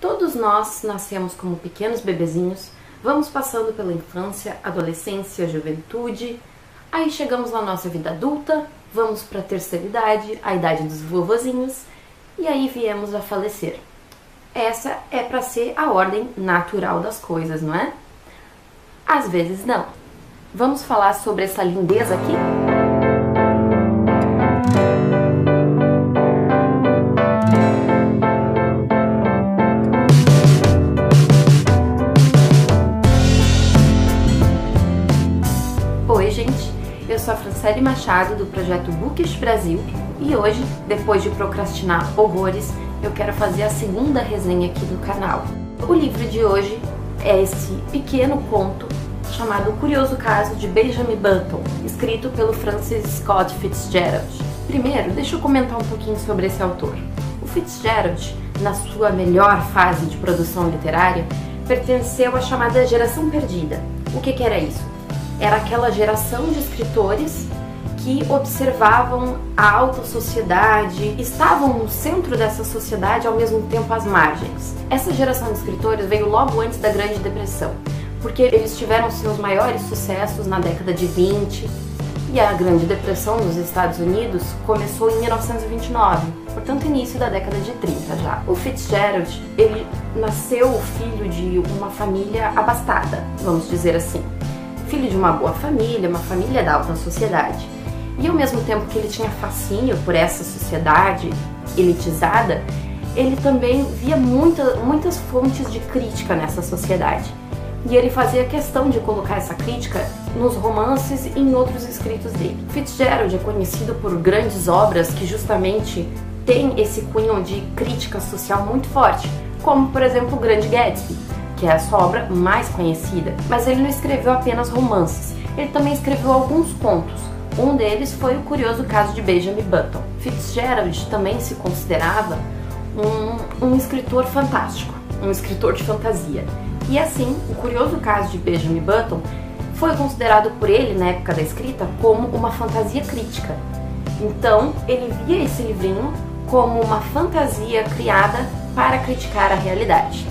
Todos nós nascemos como pequenos bebezinhos, vamos passando pela infância, adolescência, juventude, aí chegamos na nossa vida adulta, vamos para a terceira idade, a idade dos vovozinhos, e aí viemos a falecer. Essa é para ser a ordem natural das coisas, não é? Às vezes não. Vamos falar sobre essa lindeza aqui? Oi, gente, eu sou a Franciele Machado do projeto Bookish Brasil e hoje, depois de procrastinar horrores, eu quero fazer a segunda resenha aqui do canal. O livro de hoje é esse pequeno conto chamado O Curioso Caso de Benjamin Button, escrito pelo Francis Scott Fitzgerald. Primeiro, deixa eu comentar um pouquinho sobre esse autor. O Fitzgerald, na sua melhor fase de produção literária, pertenceu à chamada Geração Perdida. O que era isso? Era aquela geração de escritores que observavam a alta sociedade, estavam no centro dessa sociedade, ao mesmo tempo às margens. Essa geração de escritores veio logo antes da Grande Depressão, porque eles tiveram seus maiores sucessos na década de 20, e a Grande Depressão nos Estados Unidos começou em 1929, portanto início da década de 30 já. O Fitzgerald, ele nasceu filho de uma família abastada, vamos dizer assim. Filho de uma boa família, uma família da alta sociedade. E ao mesmo tempo que ele tinha fascínio por essa sociedade elitizada, ele também via muitas fontes de crítica nessa sociedade. E ele fazia questão de colocar essa crítica nos romances e em outros escritos dele. Fitzgerald é conhecido por grandes obras que justamente têm esse cunho de crítica social muito forte, como por exemplo O Grande Gatsby, que é a sua obra mais conhecida. Mas ele não escreveu apenas romances, ele também escreveu alguns contos. Um deles foi O Curioso Caso de Benjamin Button. Fitzgerald também se considerava um escritor fantástico, um escritor de fantasia. E assim, O Curioso Caso de Benjamin Button foi considerado por ele, na época da escrita, como uma fantasia crítica. Então, ele via esse livrinho como uma fantasia criada para criticar a realidade.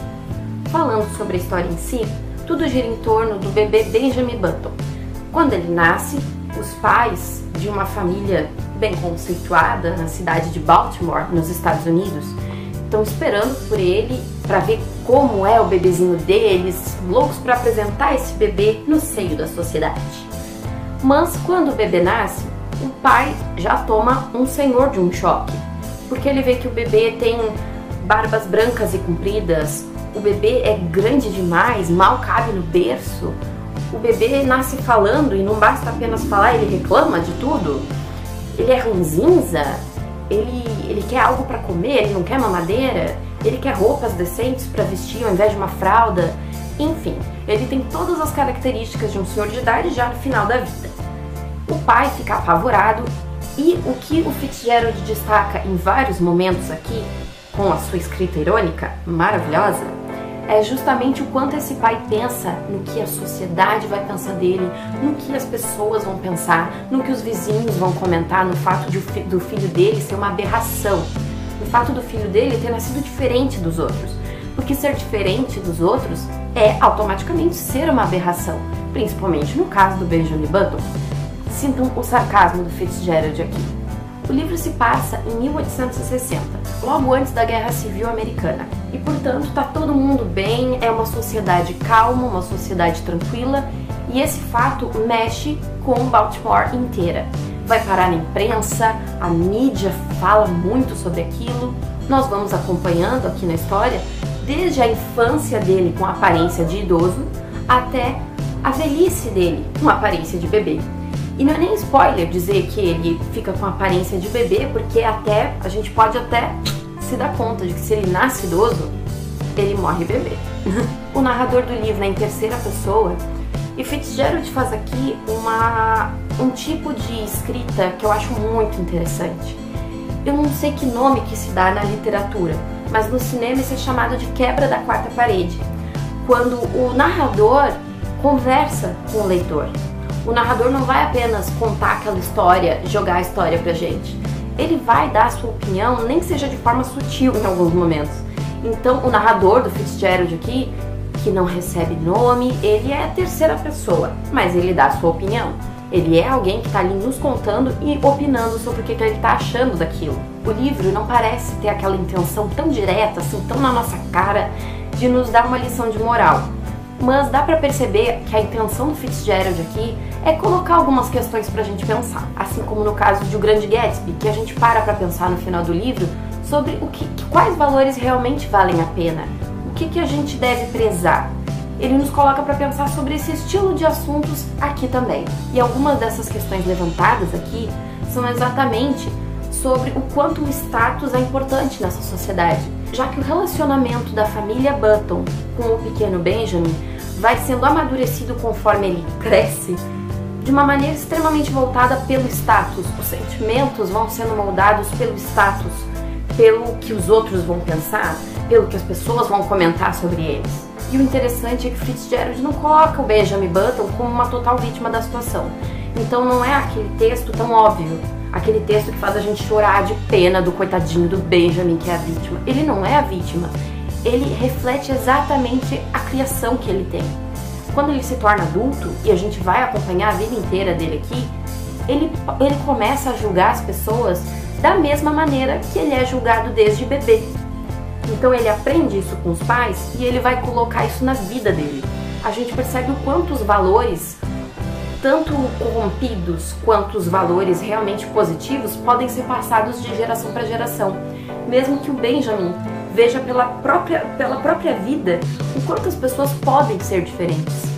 Falando sobre a história em si, tudo gira em torno do bebê Benjamin Button. Quando ele nasce, os pais de uma família bem conceituada na cidade de Baltimore, nos Estados Unidos, estão esperando por ele para ver como é o bebezinho deles, loucos para apresentar esse bebê no seio da sociedade. Mas quando o bebê nasce, o pai já toma um senhor de um choque, porque ele vê que o bebê tem barbas brancas e compridas, o bebê é grande demais, mal cabe no berço, o bebê nasce falando e não basta apenas falar, ele reclama de tudo, ele é ranzinza, ele quer algo para comer, ele não quer mamadeira, ele quer roupas decentes para vestir ao invés de uma fralda, enfim, ele tem todas as características de um senhor de idade já no final da vida. O pai fica apavorado e o que o Fitzgerald destaca em vários momentos aqui, com a sua escrita irônica maravilhosa, é justamente o quanto esse pai pensa no que a sociedade vai pensar dele, no que as pessoas vão pensar, no que os vizinhos vão comentar, no fato do filho dele ser uma aberração, no fato do filho dele ter nascido diferente dos outros, porque ser diferente dos outros é automaticamente ser uma aberração, principalmente no caso do Benjamin Button. Sintam o sarcasmo do Fitzgerald aqui. O livro se passa em 1860, logo antes da Guerra Civil Americana. E, portanto, está todo mundo bem, é uma sociedade calma, uma sociedade tranquila, e esse fato mexe com Baltimore inteira. Vai parar na imprensa, a mídia fala muito sobre aquilo. Nós vamos acompanhando aqui na história, desde a infância dele com a aparência de idoso, até a velhice dele com a aparência de bebê. E não é nem spoiler dizer que ele fica com a aparência de bebê, porque a gente pode até se dar conta de que se ele nasce idoso, ele morre bebê. O narrador do livro é em terceira pessoa, e Fitzgerald faz aqui um tipo de escrita que eu acho muito interessante. Eu não sei que nome que se dá na literatura, mas no cinema isso é chamado de quebra da quarta parede, quando o narrador conversa com o leitor. O narrador não vai apenas contar aquela história, jogar a história pra gente. Ele vai dar a sua opinião, nem que seja de forma sutil em alguns momentos. Então o narrador do Fitzgerald aqui, que não recebe nome, ele é a terceira pessoa, mas ele dá a sua opinião. Ele é alguém que está ali nos contando e opinando sobre o que ele está achando daquilo. O livro não parece ter aquela intenção tão direta, assim, tão na nossa cara, de nos dar uma lição de moral. Mas dá pra perceber que a intenção do Fitzgerald aqui é colocar algumas questões pra gente pensar. Assim como no caso de O Grande Gatsby, que a gente para pra pensar no final do livro sobre quais valores realmente valem a pena, o que a gente deve prezar. Ele nos coloca para pensar sobre esse estilo de assuntos aqui também. E algumas dessas questões levantadas aqui são exatamente sobre o quanto o status é importante nessa sociedade, já que o relacionamento da família Button com o pequeno Benjamin vai sendo amadurecido conforme ele cresce, de uma maneira extremamente voltada pelo status. Os sentimentos vão sendo moldados pelo status, pelo que os outros vão pensar, pelo que as pessoas vão comentar sobre eles. E o interessante é que Fitzgerald não coloca o Benjamin Button como uma total vítima da situação. Então não é aquele texto tão óbvio, aquele texto que faz a gente chorar de pena do coitadinho do Benjamin, que é a vítima. Ele não é a vítima, ele reflete exatamente a criação que ele tem. Quando ele se torna adulto, e a gente vai acompanhar a vida inteira dele aqui, ele começa a julgar as pessoas da mesma maneira que ele é julgado desde bebê. Então ele aprende isso com os pais e ele vai colocar isso na vida dele. A gente percebe o quanto os valores, tanto corrompidos quanto os valores realmente positivos, podem ser passados de geração para geração. Mesmo que o Benjamin veja pela própria vida o quanto as pessoas podem ser diferentes.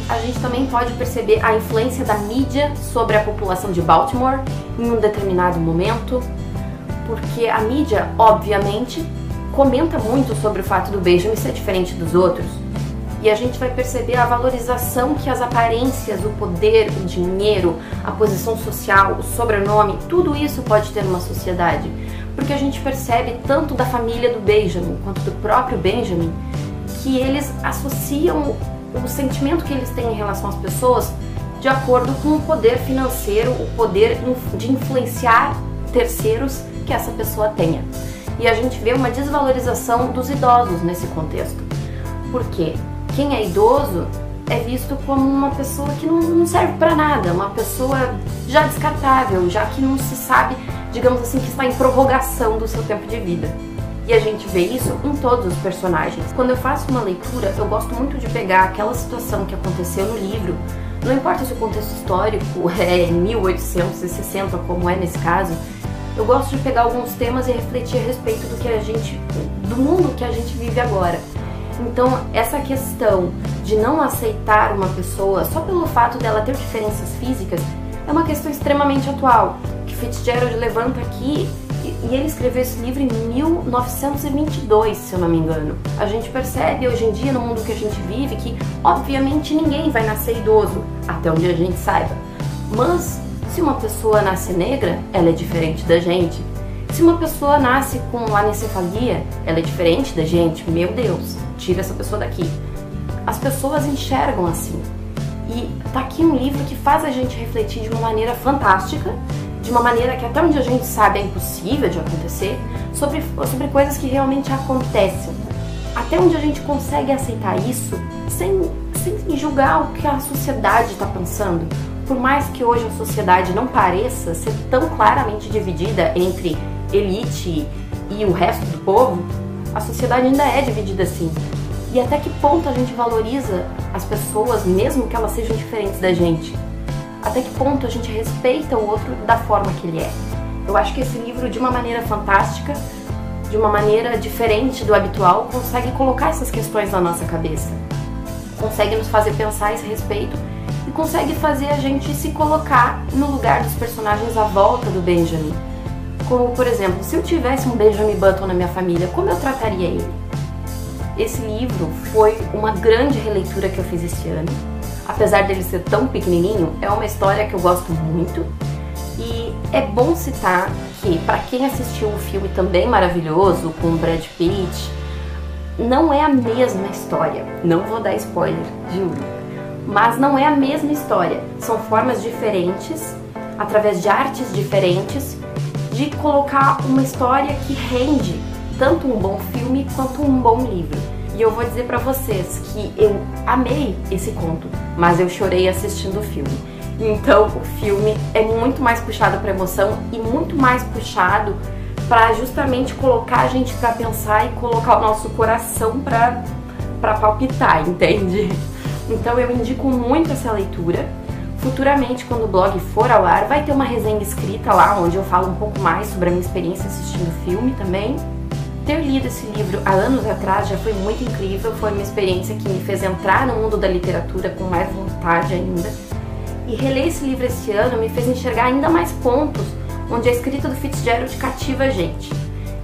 A gente também pode perceber a influência da mídia sobre a população de Baltimore em um determinado momento, porque a mídia, obviamente, comenta muito sobre o fato do Benjamin ser diferente dos outros. E a gente vai perceber a valorização que as aparências, o poder, o dinheiro, a posição social, o sobrenome, tudo isso pode ter numa sociedade. Porque a gente percebe tanto da família do Benjamin quanto do próprio Benjamin que eles associam o sentimento que eles têm em relação às pessoas de acordo com o poder financeiro, o poder de influenciar terceiros que essa pessoa tenha. E a gente vê uma desvalorização dos idosos nesse contexto. Por quê? Quem é idoso é visto como uma pessoa que não serve para nada, uma pessoa já descartável, já que não se sabe, digamos assim, que está em prorrogação do seu tempo de vida. E a gente vê isso em todos os personagens. Quando eu faço uma leitura, eu gosto muito de pegar aquela situação que aconteceu no livro, não importa se o contexto histórico é 1860, como é nesse caso, eu gosto de pegar alguns temas e refletir a respeito do mundo que a gente vive agora. Então, essa questão de não aceitar uma pessoa só pelo fato dela ter diferenças físicas é uma questão extremamente atual, que Fitzgerald levanta aqui, e ele escreveu esse livro em 1922, se eu não me engano. A gente percebe hoje em dia, no mundo que a gente vive, que obviamente ninguém vai nascer idoso, até onde a gente saiba. Mas se uma pessoa nasce negra, ela é diferente da gente. Se uma pessoa nasce com anencefalia, ela é diferente da gente. Meu Deus, tira essa pessoa daqui. As pessoas enxergam assim. E tá aqui um livro que faz a gente refletir de uma maneira fantástica, de uma maneira que até onde a gente sabe é impossível de acontecer, sobre coisas que realmente acontecem. Até onde a gente consegue aceitar isso sem julgar o que a sociedade está pensando. Por mais que hoje a sociedade não pareça ser tão claramente dividida entre elite e o resto do povo, a sociedade ainda é dividida assim. E até que ponto a gente valoriza as pessoas, mesmo que elas sejam diferentes da gente? Até que ponto a gente respeita o outro da forma que ele é? Eu acho que esse livro, de uma maneira fantástica, de uma maneira diferente do habitual, consegue colocar essas questões na nossa cabeça. Consegue nos fazer pensar a esse respeito e consegue fazer a gente se colocar no lugar dos personagens à volta do Benjamin. Como, por exemplo, se eu tivesse um Benjamin Button na minha família, como eu trataria ele? Esse livro foi uma grande releitura que eu fiz esse ano. Apesar dele ser tão pequenininho, é uma história que eu gosto muito. E é bom citar que, para quem assistiu o filme também maravilhoso, com o Brad Pitt, não é a mesma história. Não vou dar spoiler, juro. Mas não é a mesma história. São formas diferentes, através de artes diferentes, de colocar uma história que rende tanto um bom filme quanto um bom livro. E eu vou dizer pra vocês que eu amei esse conto, mas eu chorei assistindo o filme. Então o filme é muito mais puxado pra emoção e muito mais puxado pra justamente colocar a gente pra pensar e colocar o nosso coração pra palpitar, entende? Então eu indico muito essa leitura. Futuramente, quando o blog for ao ar, vai ter uma resenha escrita lá, onde eu falo um pouco mais sobre a minha experiência assistindo o filme também. Ter lido esse livro há anos atrás já foi muito incrível, foi uma experiência que me fez entrar no mundo da literatura com mais vontade ainda. E reler esse livro esse ano me fez enxergar ainda mais pontos onde a escrita do Fitzgerald cativa a gente.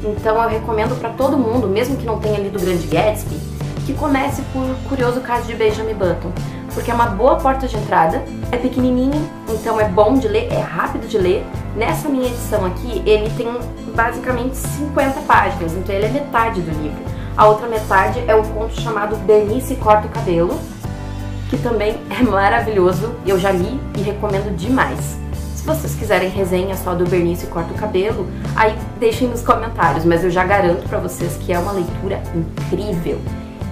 Então eu recomendo para todo mundo, mesmo que não tenha lido O Grande Gatsby, que comece por Curioso Caso de Benjamin Button, porque é uma boa porta de entrada, é pequenininho, então é bom de ler, é rápido de ler. Nessa minha edição aqui, ele tem basicamente 50 páginas, então ele é metade do livro. A outra metade é o conto chamado Bernice Corta o Cabelo, que também é maravilhoso, eu já li e recomendo demais. Se vocês quiserem resenha só do Bernice Corta o Cabelo, aí deixem nos comentários, mas eu já garanto pra vocês que é uma leitura incrível.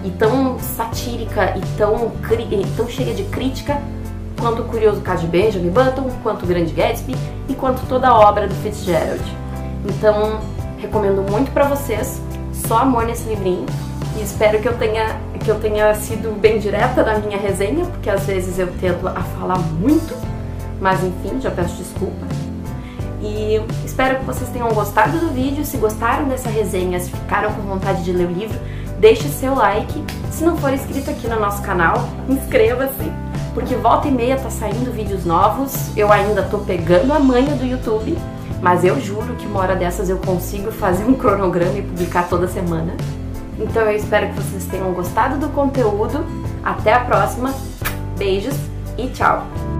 E tão satírica e tão cheia de crítica quanto o Curioso Caso de Benjamin Button, quanto o Grande Gatsby e quanto toda a obra do Fitzgerald. Então, recomendo muito pra vocês, só amor nesse livrinho, e espero que eu tenha sido bem direta na minha resenha, porque às vezes eu tento a falar muito, mas enfim, já peço desculpa. E espero que vocês tenham gostado do vídeo. Se gostaram dessa resenha, se ficaram com vontade de ler o livro, deixe seu like. Se não for inscrito aqui no nosso canal, inscreva-se, porque volta e meia tá saindo vídeos novos. Eu ainda tô pegando a manha do YouTube, mas eu juro que uma hora dessas eu consigo fazer um cronograma e publicar toda semana. Então eu espero que vocês tenham gostado do conteúdo. Até a próxima. Beijos e tchau!